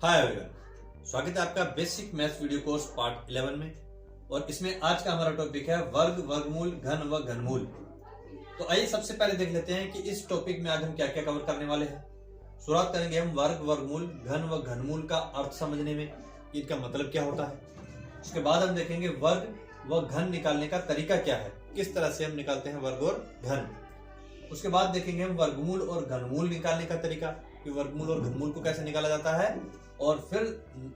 Hi everyone, स्वागत है आपका basic maths video course part 11 में। और इसमें आज का हमारा टॉपिक है वर्ग, वर्गमूल, घन व घनमूल। तो आइए सबसे पहले देख लेते हैं कि इस टॉपिक में आज हम क्या क्या कवर करने वाले हैं। शुरुआत करेंगे हम वर्ग, वर्गमूल, घन व घनमूल का अर्थ समझने में, इनका मतलब क्या होता है। उसके बाद हम देखेंगे वर्ग व घन निकालने का तरीका क्या है, किस तरह से हम निकालते हैं वर्ग और घन। उसके बाद देखेंगे हम वर्गमूल और घनमूल निकालने का तरीका, कि वर्गमूल और घनमूल को कैसे निकाला जाता है। और फिर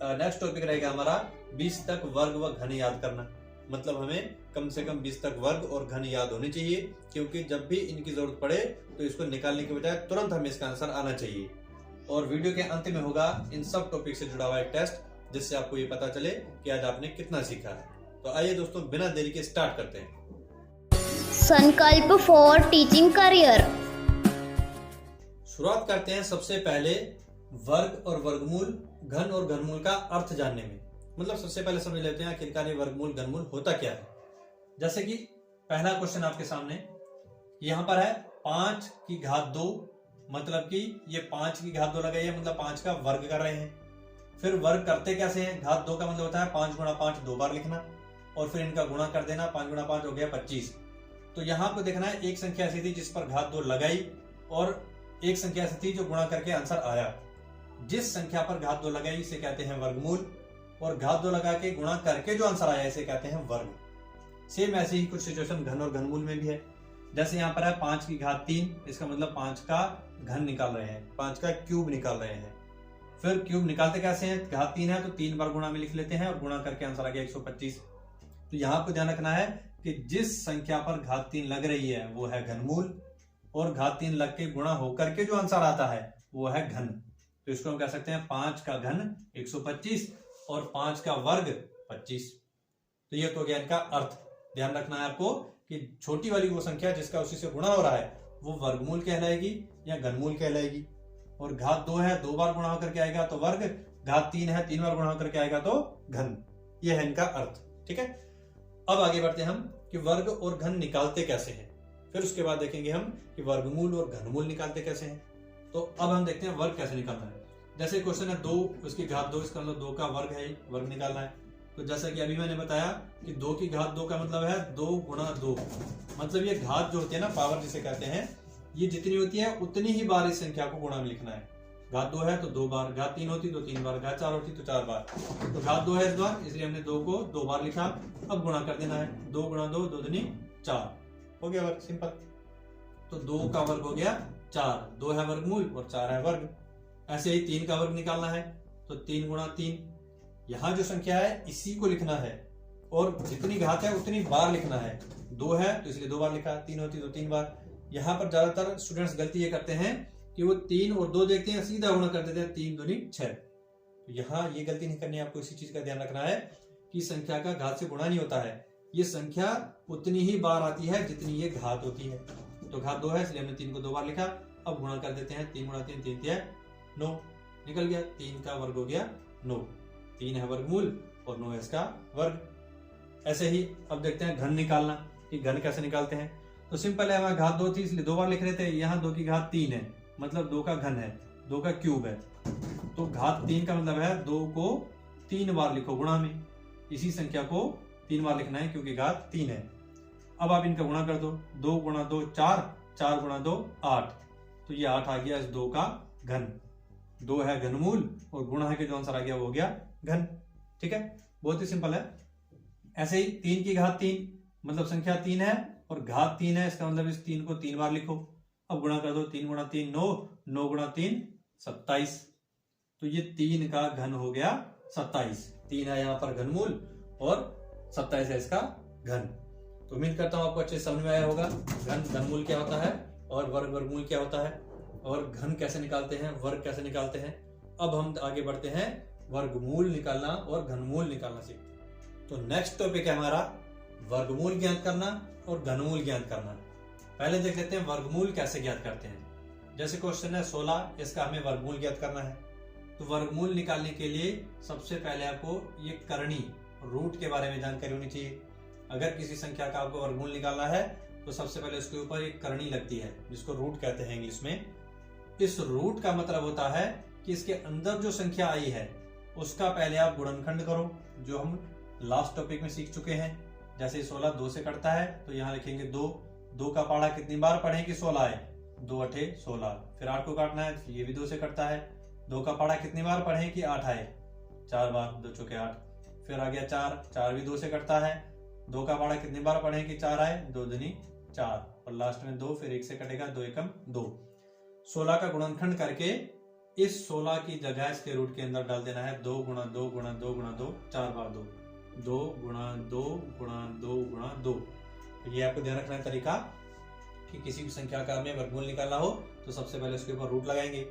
नेक्स्ट टॉपिक रहेगा हमारा 20 तक वर्ग व घन याद करना। मतलब हमें कम से कम 20 तक वर्ग और घन याद होने चाहिए, क्योंकि जब भी इनकी जरूरत पड़े तो इसको निकालने के बजाय तुरंत हमें इसका आंसर आना चाहिए। और वीडियो के अंत में होगा इन सब टॉपिक से जुड़ा हुआ एक टेस्ट, जिससे आपको ये पता चले कि आज आपने कितना सीखा है। तो आइए दोस्तों, बिना देरी के स्टार्ट करते हैं। संकल्प फॉर टीचिंग करियर। शुरुआत करते हैं सबसे पहले वर्ग और वर्गमूल, घन और घनमूल का अर्थ जानने में। मतलब सबसे पहले समझ लेते हैं आखिरकार ये वर्गमूल घनमूल होता क्या है। जैसे कि पहला क्वेश्चन आपके सामने यहां पर है 5 की घात 2, मतलब कि ये 5 की घात 2 लगाई है, मतलब 5 का वर्ग कर रहे हैं। फिर वर्ग करते कैसे हैं, घात 2 का मतलब होता है 5 गुणा 5 2 बार लिखना, और फिर इनका गुणा कर देना, 5 गुणा 5 हो गया 25। तो यहाँ पे देखना है एक संख्या ऐसी थी जिस पर घात 2 लगाई, और एक संख्या ऐसी थी जो गुणा करके आंसर आया। जिस संख्या पर घात 2 लगाई इसे कहते हैं वर्गमूल, और घात 2 लगा के गुणा करके जो आंसर आया इसे कहते हैं वर्ग। सेम ऐसे ही कुछ सिचुएशन घन और घनमूल में भी है। जैसे यहाँ पर है 5 की घात 3, इसका मतलब 5 का घन निकाल रहे हैं, 5 का क्यूब निकाल रहे हैं। फिर क्यूब निकालते कैसे हैं, घात 3 है तो 3 बार गुणा में लिख लेते हैं, और गुणा करके आंसर आ गया 125। तो यहाँ पर ध्यान रखना है कि जिस संख्या पर घात 3 लग रही है वो है घनमूल, और घात 3 लग के गुणा होकर के जो आंसर आता है वो है घन। तो इसको हम कह सकते हैं 5 का घन 125 और 5 का वर्ग 25। तो ये तो गया इनका अर्थ। ध्यान रखना है आपको कि छोटी वाली वो संख्या जिसका उसी से गुणा हो रहा है वो वर्गमूल कहलाएगी या घनमूल कहलाएगी। और घात 2 है 2 बार गुणा होकर के आएगा तो वर्ग, घात 3 है 3 बार गुणा होकर के आएगा तो घन। ये है इनका अर्थ। ठीक है, अब आगे बढ़ते हैं हम कि वर्ग और घन निकालते कैसे हैं। फिर उसके बाद देखेंगे हम कि वर्गमूल और घनमूल निकालते कैसे हैं। तो अब हम देखते हैं वर्ग कैसे निकालना है। जैसे क्वेश्चन है 2, उसकी घात 2, इसका मतलब 2 का वर्ग है, वर्ग निकालना है। तो जैसा कि अभी मैंने बताया कि 2 की घात 2 का मतलब है 2 गुणा 2। मतलब ये घात जो होती है ना, पावर जिसे कहते हैं, ये जितनी होती है उतनी ही बार इस संख्या को गुणा में लिखना है। घात 2 है तो 2 बार, घात 3 होती तो 3 बार, घात 4 होती तो 4 बार। तो घात 2 है इस बार, इसलिए हमने 2 को 2 बार लिखा। अब गुणा कर देना है, 2 गुणा 2 2 दूनी 4 हो गया वर्ग, सिंपल। तो 2 का वर्ग हो गया 4, 2 है वर्गमूल और 4 है वर्ग। ऐसे ही 3 का वर्ग निकालना है तो 3 गुणा 3, यहां जो संख्या है इसी को लिखना है, और जितनी घात है उतनी बार लिखना है। 2 है तो इसलिए 2 बार लिखा, 3 होती तो 3 बार। यहाँ पर ज्यादातर स्टूडेंट्स गलती ये करते हैं कि वो 3 और 2 देखते हैं, सीधा गुणा कर देते हैं, 3 दूनी 6। तो यहाँ ये गलती नहीं करनी है आपको। इसी चीज का ध्यान रखना है कि संख्या का घात से गुणा नहीं होता है, ये संख्या उतनी ही बार आती है जितनी ये घात होती है। तो घात 2 है इसलिए हमने 3 को 2 बार लिखा। अब गुणा कर देते हैं, 3 गुणा 3 3 3 9 निकल गया। 3 का वर्ग हो गया 9, 3 है वर्गमूल और 9 है इसका वर्ग। ऐसे ही अब देखते हैं घन निकालना, कि घन कैसे निकालते हैं। तो सिंपल है, हमारा घात 2 थी इसलिए 2 बार लिख रहे थे, यहाँ 2 की घात 3 है, मतलब 2 का घन है, 2 का क्यूब है। तो घात 3 का मतलब है 2 को 3 बार लिखो गुणा में, इसी संख्या को 3 बार लिखना है क्योंकि घात 3 है। अब आप इनका गुणा कर दो, 2 गुणा 2 4, 4 गुणा 2 8। तो ये 8 आ गया इस 2 का घन। 2 है घनमूल और गुणा के जो आंसर आ गया वो हो गया घन। ठीक है, बहुत ही सिंपल है। ऐसे ही 3 की घात 3, मतलब संख्या 3 है और घात 3 है, इसका मतलब इस 3 को 3 बार लिखो। अब गुणा कर दो, 3 गुणा 3 9, 9 गुणा 3 27। तो ये 3 का घन हो गया 27। 3 है यहाँ पर घनमूल और 27 है इसका घन। तो उम्मीद करता हूं आपको अच्छे समझ में आया होगा घन घनमूल क्या होता है और वर्ग वर्गमूल क्या होता है, और घन कैसे निकालते हैं, वर्ग कैसे निकालते हैं। अब हम आगे बढ़ते हैं, वर्गमूल निकालना और घनमूल निकालना सीखते हैं। तो नेक्स्ट टॉपिक है हमारा वर्गमूल ज्ञात करना और घनमूल ज्ञात करना। पहले देख लेते हैं वर्गमूल कैसे ज्ञात करते हैं। जैसे क्वेश्चन है 16, इसका हमें वर्गमूल ज्ञात करना है। तो वर्गमूल निकालने के लिए सबसे पहले आपको ये करनी, रूट के बारे में जानकारी होनी चाहिए। अगर किसी संख्या का आपको वर्गमूल निकालना है तो सबसे पहले उसके ऊपर एक करनी लगती है, जिसको रूट कहते हैं इंग्लिश में। इस रूट का मतलब होता है कि इसके अंदर जो संख्या आई है उसका पहले आप गुणनखंड करो, जो हम लास्ट टॉपिक में सीख चुके हैं। जैसे 16 2 से कटता है तो यहाँ लिखेंगे 2, 2 का पहाड़ा कितनी बार पढ़ें कि 16 आए, 2 8 16। फिर 8 को काटना है, ये भी 2 से कटता है, 2 का पहाड़ा कितनी बार पढ़ें कि 8 आए, 4 बार, 2 चौके 8। फिर आ गया 4, 4 भी 2 से कटता है, 2 का पहाड़ा कितनी बार पढ़ें कि 4 आए, 2 दूनी 4, और लास्ट में 2, फिर 1 से कटेगा, 2 एकम 2। 16 का गुणनखंड करके इस 16 की जगह इसके रूट के अंदर डाल देना है 2 गुणा 2 गुणा 2 गुणा 2, 4 बार 2, 2 गुणा 2 गुणा 2 गुणा 2। ये आपको ध्यान रखना है तरीका कि किसी भी संख्या का हमें वर्गमूल निकालना हो तो सबसे पहले उसके ऊपर रूट लगाएंगे।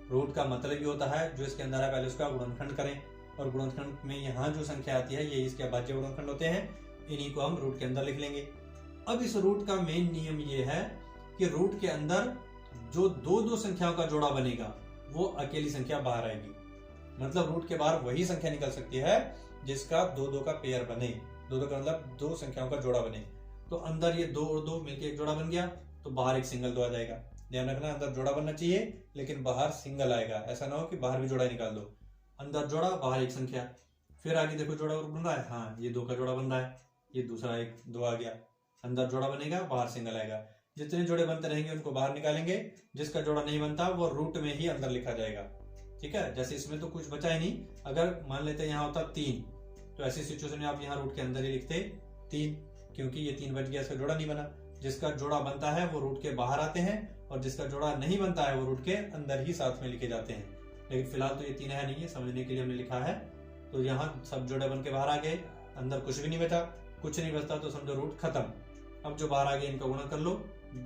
रूट का मतलब ये होता है जो इसके अंदर है पहले उसका गुणनखंड करें, और गुणनखंड में यहाँ जो संख्या आती है ये इसके अभाज्य गुणनखंड होते हैं, इन्हीं को हम रूट के अंदर लिख लेंगे। अब इस रूट का मेन नियम ये है कि रूट के अंदर जो दो संख्याओं का जोड़ा बनेगा वो अकेली संख्या बाहर आएगी। मतलब रूट के बाहर वही संख्या निकल सकती है जिसका 2 का पेयर बने, 2 का मतलब 2 संख्याओं का जोड़ा बने। तो अंदर ये 2 और 2 मिलकर एक जोड़ा बन गया तो बाहर एक सिंगल 2 आ जाएगा। ध्यान रखना अंदर जोड़ा बनना चाहिए लेकिन बाहर सिंगल आएगा, ऐसा ना हो कि बाहर भी जोड़ा निकाल दो। अंदर जोड़ा बाहर एक संख्या। फिर आगे देखो जोड़ा और बन रहा है, हाँ ये 2 का जोड़ा बन रहा है, ये दूसरा एक 2 आ गया। अंदर जोड़ा बनेगा बाहर सिंगल आएगा। जितने जोड़े बनते रहेंगे उनको बाहर निकालेंगे, जिसका जोड़ा नहीं बनता वो रूट में ही अंदर लिखा जाएगा। ठीक है, जैसे इसमें तो कुछ बचा ही नहीं। अगर मान लेते हैं यहाँ होता 3 तो ऐसी सिचुएशन में आप यहाँ रूट के अंदर ही लिखते 3, क्योंकि ये 3 बच गया, इसका जोड़ा नहीं बना। जिसका जोड़ा बनता है वो रूट के बाहर आते हैं और जिसका जोड़ा नहीं बनता है वो रूट के अंदर ही साथ में लिखे जाते हैं। लेकिन फिलहाल तो ये 3 है नहीं है, समझने के लिए हमने लिखा है। तो यहाँ सब जोड़े बन के बाहर आ गए, अंदर कुछ भी नहीं बचा। कुछ नहीं बचता तो समझो रूट खत्म। अब जो बाहर आ गए इनका गुणा कर लो,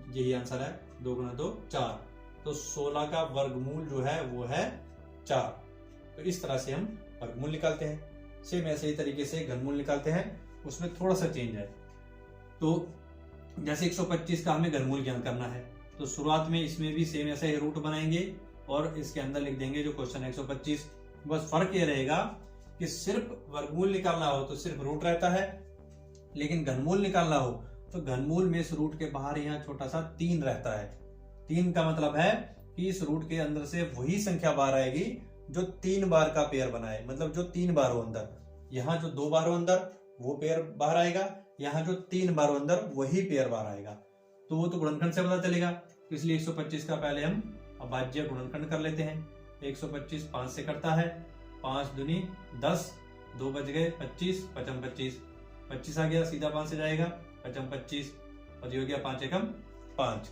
यही आंसर है, 2 गुणा 2 4। तो 16 का वर्गमूल जो है वो है 4। तो इस तरह से हम वर्गमूल निकालते हैं। सेम ऐसे ही तरीके से घनमूल निकालते हैं, उसमें थोड़ा सा चेंज है। तो जैसे 125 का हमें घनमूल ज्ञात करना है तो शुरुआत में इसमें भी सेम ऐसे ही रूट बनाएंगे और इसके अंदर लिख देंगे जो क्वेश्चन 125। बस फर्क ये रहेगा कि सिर्फ वर्गमूल निकालना हो तो सिर्फ रूट रहता है, लेकिन घनमूल निकालना हो तो घनमूल में इस रूट के बाहर यहाँ छोटा सा 3 रहता है। 3 का मतलब है कि इस रूट के अंदर से वही संख्या बाहर आएगी जो 3 बार का पेयर बनाए, मतलब जो 3 बार हो अंदर। यहाँ जो 2 बार हो अंदर वो पेयर बाहर आएगा, यहाँ जो 3 बार हो अंदर वही पेयर बाहर आएगा। तो वो तो गुणनखंड से पता चलेगा। तो इसलिए 125 का पहले हम अभाज्य गुणनखंड कर लेते हैं। 125 5 से करता है, 5 दूनी 10, 2 बच गए 25, 55 25, 25 आ गया, सीधा 5 से जाएगा, 55 25, और ये हो गया 5 एकम 5।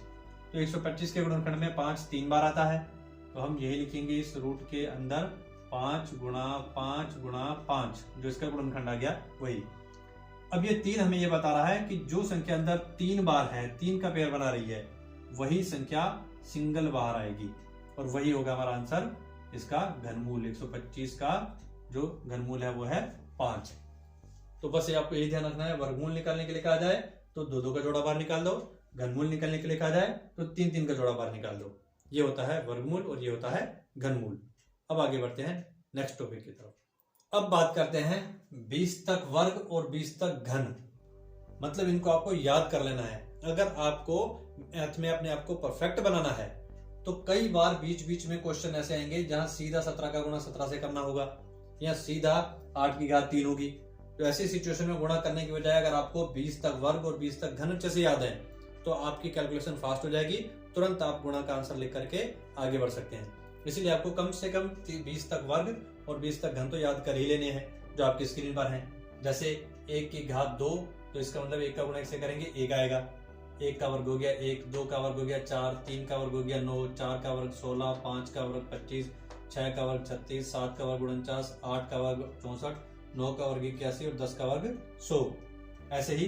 तो 125 के गुणनखंड में 5 3 बार आता है, तो हम यही लिखेंगे इस रूट के अंदर 5 गुणा 5 गुणा 5, जो इसका गुणनखंड आ गया वही। अब ये 3 हमें ये बता रहा है कि जो संख्या अंदर 3 बार है, 3 का पेयर बना रही है, वही संख्या सिंगल बाहर आएगी और वही होगा हमारा आंसर, इसका घनमूल। 125 का जो घनमूल है वो है 5। तो बस ये आपको यही ध्यान रखना है, वर्गमूल निकालने के लिए कहा जाए तो 2 का जोड़ा बाहर निकाल दो, घनमूल निकालने के लिए कहा जाए तो 3 का जोड़ा बाहर निकाल दो। ये होता है वर्गमूल और ये होता है घनमूल। अब आगे बढ़ते हैं नेक्स्ट टॉपिक की तरफ। अब बात करते हैं 20 तक वर्ग और 20 तक घन। मतलब इनको आपको याद कर लेना है। अगर आपको मैथ में अपने आप को परफेक्ट बनाना है तो कई बार बीच बीच में क्वेश्चन ऐसे आएंगे जहां सीधा 17 का गुणा 17 से करना होगा या सीधा 8 की घात 3 होगी। तो ऐसी सिचुएशन में गुणा करने की बजाय अगर आपको 20 तक वर्ग और 20 तक घन अच्छे से याद है तो आपकी कैलकुलेशन फास्ट हो जाएगी, तुरंत आप गुणा का आंसर लिख करके आगे बढ़ सकते हैं। इसीलिए आपको कम से कम 20 तक वर्ग और 20 तक घन तो याद कर ही लेने हैं जो आपकी स्क्रीन पर हैं। जैसे 1 की घात 2, तो इसका मतलब 1 का गुणा 1 से करेंगे 1 आएगा। 1 का वर्ग हो गया 1, 2 का वर्ग हो गया 4, 3 का वर्ग हो गया 9, 4 का वर्ग 16, 5 का वर्ग 25, 6 का वर्ग 36, 7 का वर्ग 49, 8 का वर्ग 64, 9 का वर्ग 81 और 10 का वर्ग 100। ऐसे ही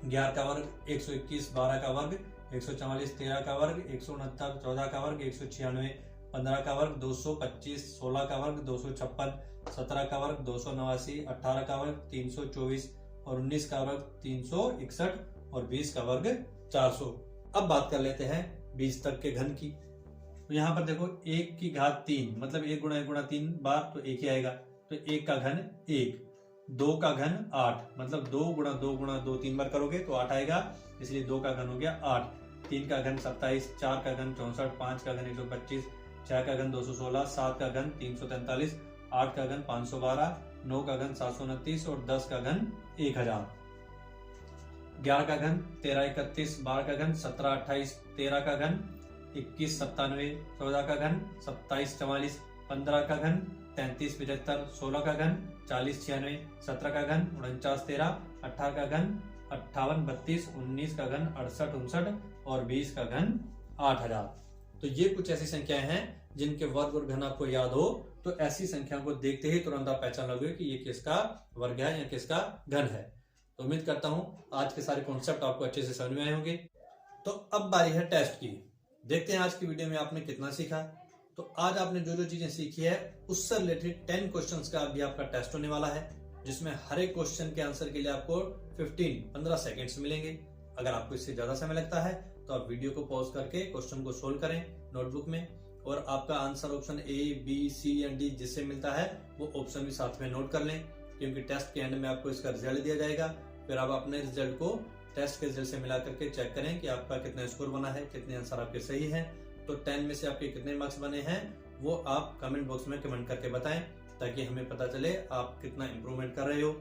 11 का वर्ग 121, 12 का वर्ग 144, 13 का वर्ग 169, 14 का वर्ग 196, 15 का वर्ग 225, 16 का वर्ग 256, 17 का वर्ग 289, 18 का वर्ग 324 और 19 का वर्ग 361 और 20 का वर्ग 400। अब बात कर लेते हैं 20 तक के घन की। तो यहाँ पर देखो 1 की घात 3 मतलब 1 गुणा 1 गुणा 3 बार तो 1 ही आएगा। तो 1 का घन 1, 2 का घन 8 मतलब 2 गुणा 2 गुणा 2 3 बार करोगे तो 8 आएगा, इसलिए 2 का घन हो गया 8। 3 का घन 27, 4 का घन 64, 5 का घन 125, 6 का घन 216, 7 का घन 343, 8 का घन 512, 9 का घन 729 और 10 का घन 1000। 11 का घन 1331, 12 का घन 1728, 13 का घन 2197, 14 का घन 2744, 15 का घन 3375, 16 का घन 4096, 17 का घन 4913, 18 का घन 5832, 19 का घन 6859 और 20 का घन 8000। तो ये कुछ ऐसी संख्याएं हैं जिनके वर्ग और घन आपको याद हो तो ऐसी संख्या को देखते ही तुरंत आप पहचान लोगे कि ये किसका वर्ग है या किसका घन है। तो उम्मीद करता हूं आज के सारे कॉन्सेप्ट आपको अच्छे से समझ में आए होंगे। तो अब बारी है टेस्ट की। देखते हैं आज की वीडियो में आपने कितना सीखा। तो आज आपने जो जो चीजें सीखी है उससे रिलेटेड 10 क्वेश्चंस का अभी आपका टेस्ट होने वाला है, जिसमें हर एक क्वेश्चन के आंसर के लिए आपको 15 सेकेंड्स मिलेंगे। अगर आपको इससे ज्यादा समय लगता है तो आप वीडियो को पॉज करके क्वेश्चन को सोल्व करें नोटबुक में, और आपका answer option A, B, C and D जिससे मिलता है वो ऑप्शन भी साथ में नोट कर लें, क्योंकि टेस्ट के एंड में आपको इसका रिजल्ट दिया जाएगा। फिर आप अपने रिजल्ट को टेस्ट के रिजल्ट से मिला करके चेक करें कि आपका कितना स्कोर बना है, कितने आंसर आपके सही हैं। तो 10 में से आपके कितने मार्क्स बने हैं वो आप कमेंट बॉक्स में कमेंट करके बताएं, ताकि हमें पता चले आप कितना इंप्रूवमेंट कर रहे हो।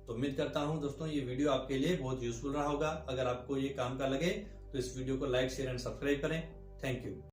तो उम्मीद करता हूं दोस्तों ये वीडियो आपके लिए बहुत यूजफुल रहा होगा। अगर आपको ये काम का लगे तो इस वीडियो को लाइक, शेयर एंड सब्सक्राइब करें। Thank you.